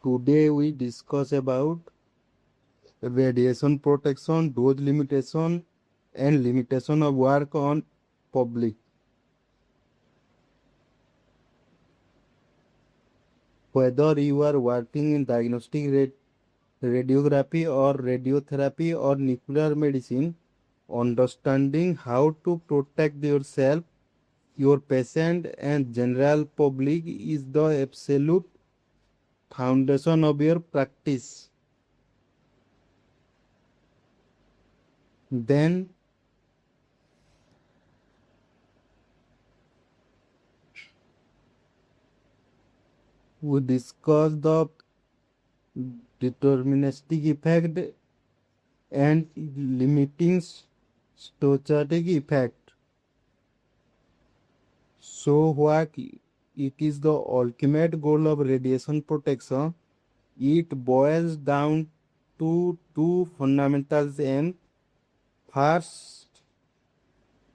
Today we discuss about radiation protection, dose limitation, and limitation of work on public. Whether you are working in diagnostic radiography or radiotherapy or nuclear medicine, understanding how to protect yourself, your patient, and general public is the absolute foundation of your practice. Then we discuss the deterministic effect and limiting stochastic effect. So what it is the ultimate goal of radiation protection? It boils down to two fundamental aims. First,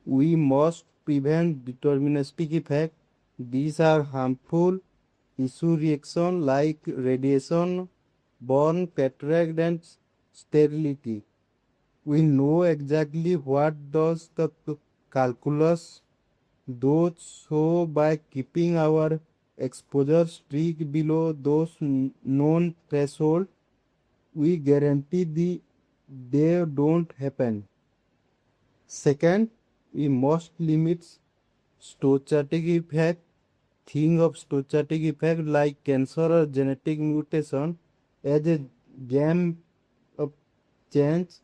we must prevent deterministic effect. These are harmful issue reaction like radiation, burn, cataract, and sterility. We know exactly what does the calculus do, so by keeping our exposure strict below those known threshold, we guarantee they don't happen. Second, we must limit stochastic effect. Think of stochastic effect like cancer or genetic mutation as a game of chance.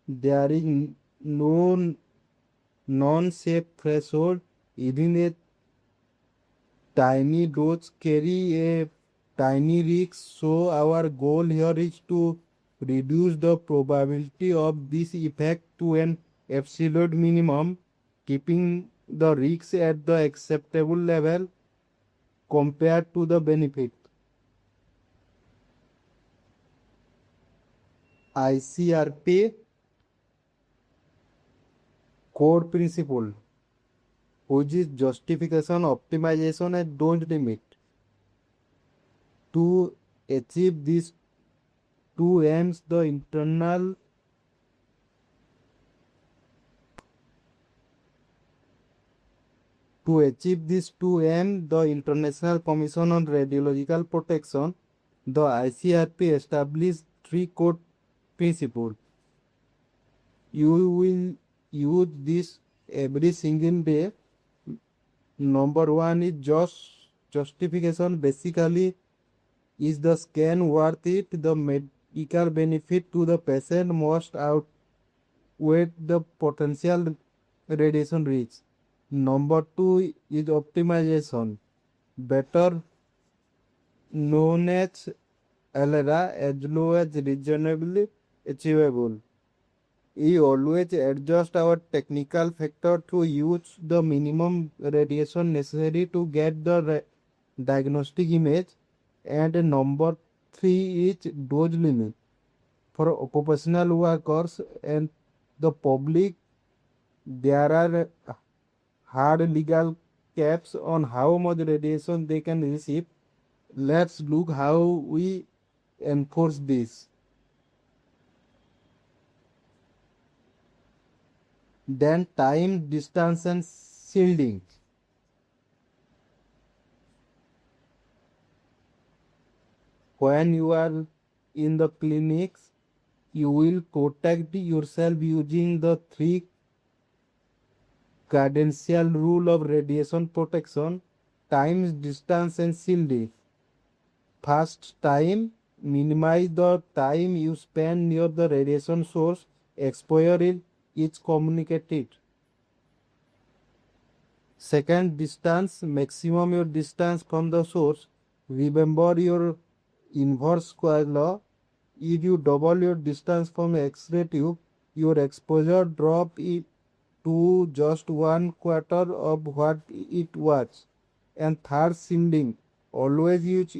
There is no non-safe threshold. Even a tiny dose carry a tiny risk. So our goal here is to reduce the probability of this effect to an absolute minimum, keeping the risks at the acceptable level compared to the benefit. ICRP core principle, which is justification, optimization, and dose limit. To achieve these two aims, the international the International Commission on Radiological Protection, the ICRP, established three core principles. You will use this every single day. Number one is justification. Basically, is the scan worth it? The medical benefit to the patient must outweigh the potential radiation risks. Number two is optimization, better known as ALARA, as low as reasonably achievable. We always adjust our technical factor to use the minimum radiation necessary to get the diagnostic image. And number three is dose limit. For occupational workers and the public, there are hard legal caps on how much radiation they can receive. Let's look how we enforce this. Then time, distance, and shielding. When you are in the clinics, you will protect yourself using the three cardinal rule of radiation protection: time, distance, and shielding. First, time. Minimize the time you spend near the radiation source. Exposure is communicated. Second, distance. Maximum your distance from the source. Remember your inverse square law. If you double your distance from X-ray tube, your exposure drop it to just 1/4 of what it was. And third, shielding. Always use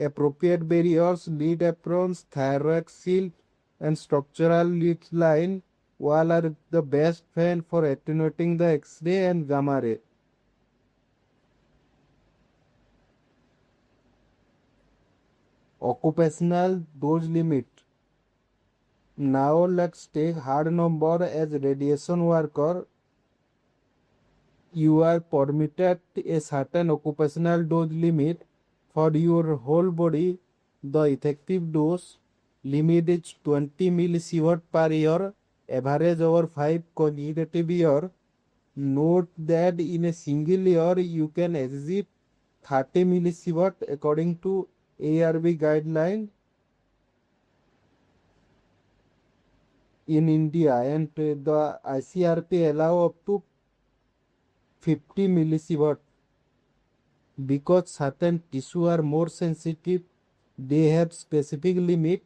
appropriate barriers, lead aprons, thyroid shield, and structural lead line. Wall are the best fan for attenuating the X-ray and gamma ray. Occupational dose limit. Now let's take hard number. As radiation worker, you are permitted a certain occupational dose limit for your whole body. The effective dose limit is 20 millisievert per year, average over 5 consecutive years. Note that in a single year you can exceed 30 millisievert according to AERB guideline in India, and the ICRP allow up to 50 millisievert. Because certain tissue are more sensitive, they have specific limit.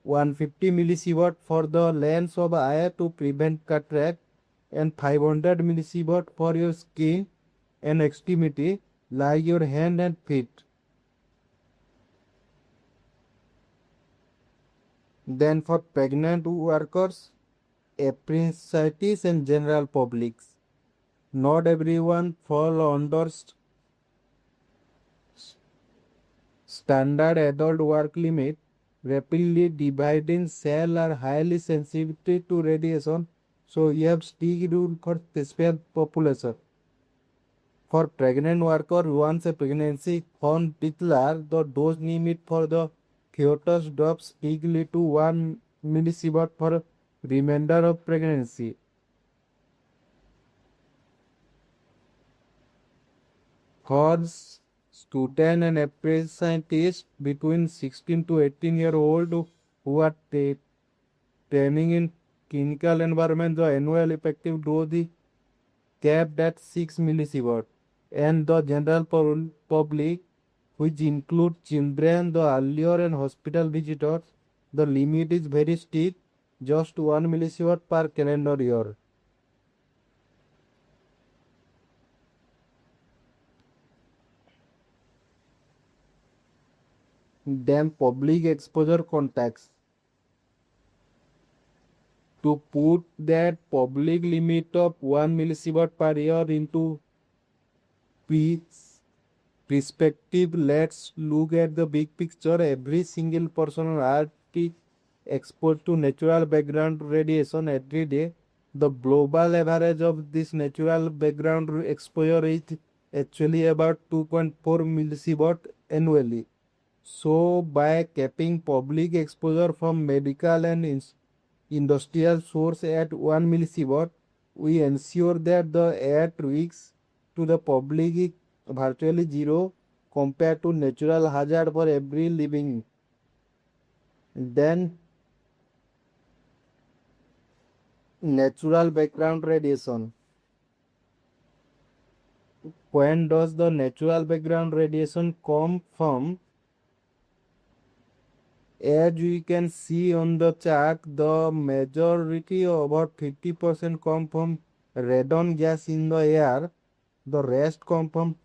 150 millisievert for the lens of eye to prevent cataract, and 500 millisievert for your skin and extremity like your hand and feet. Then for pregnant workers, apprentices and general publics, not everyone fall under standard adult work limit. Rapidly dividing cells are highly sensitive to radiation, so you have strict rule for special population. For pregnant worker, once a pregnancy found declared, the dose limit for the fetus drops strictly to 1 millisievert for remainder of pregnancy. For student and apprentices between 16 to 18-year-old who are training in clinical environment, the annual effective dose is capped at 6 millisievert. And the general public, which include children, the earlier and hospital visitors, the limit is very strict, just 1 millisievert per calendar year. Then public exposure contacts. To put that public limit of 1 millisievert per year into perspective, let's look at the big picture. Every single person on earth is exposed to natural background radiation every day. The global average of this natural background exposure is actually about 2.4 millisievert annually. So by capping public exposure from medical and industrial source at 1 millisievert, we ensure that the air risks to the public is virtually zero compared to natural hazard for every living. Then natural background radiation. When does the natural background radiation come from? As we can see on the chart, the majority, about 50%, come from radon gas in the air. The rest come from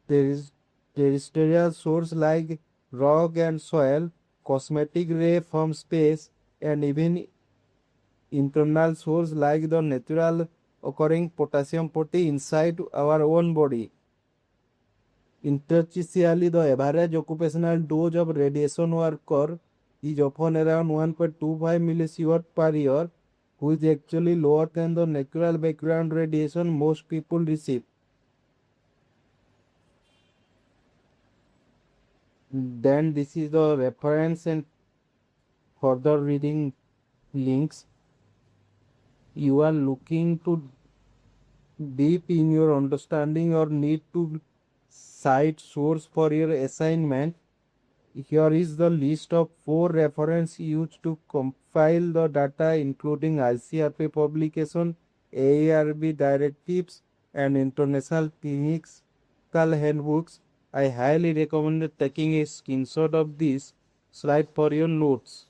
terrestrial source like rock and soil, cosmetic ray from space, and even internal source like the natural occurring potassium protein inside our own body. Interstitially, the average occupational dose of radiation worker is often around 1.25 millisievert per year, which is actually lower than the natural background radiation most people receive. Then this is the reference and further reading links. You are looking to deep in your understanding or need to cite source for your assignment. Here is the list of 4 references used to compile the data, including ICRP publication, AERB directives, and international clinical handbooks. I highly recommend taking a screenshot of this slide for your notes.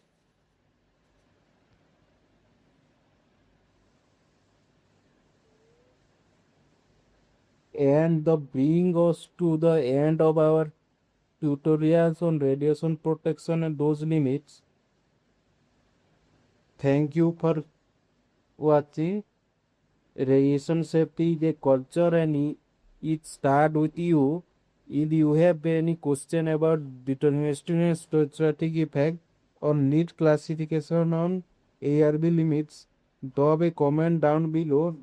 And the bring us to the end of our tutorials on radiation protection and dose limits. Thank you for watching. Radiation safety is a culture and it starts with you. If you have any question about deterministic and stochastic effect or need classification on ARB limits, drop a comment down below.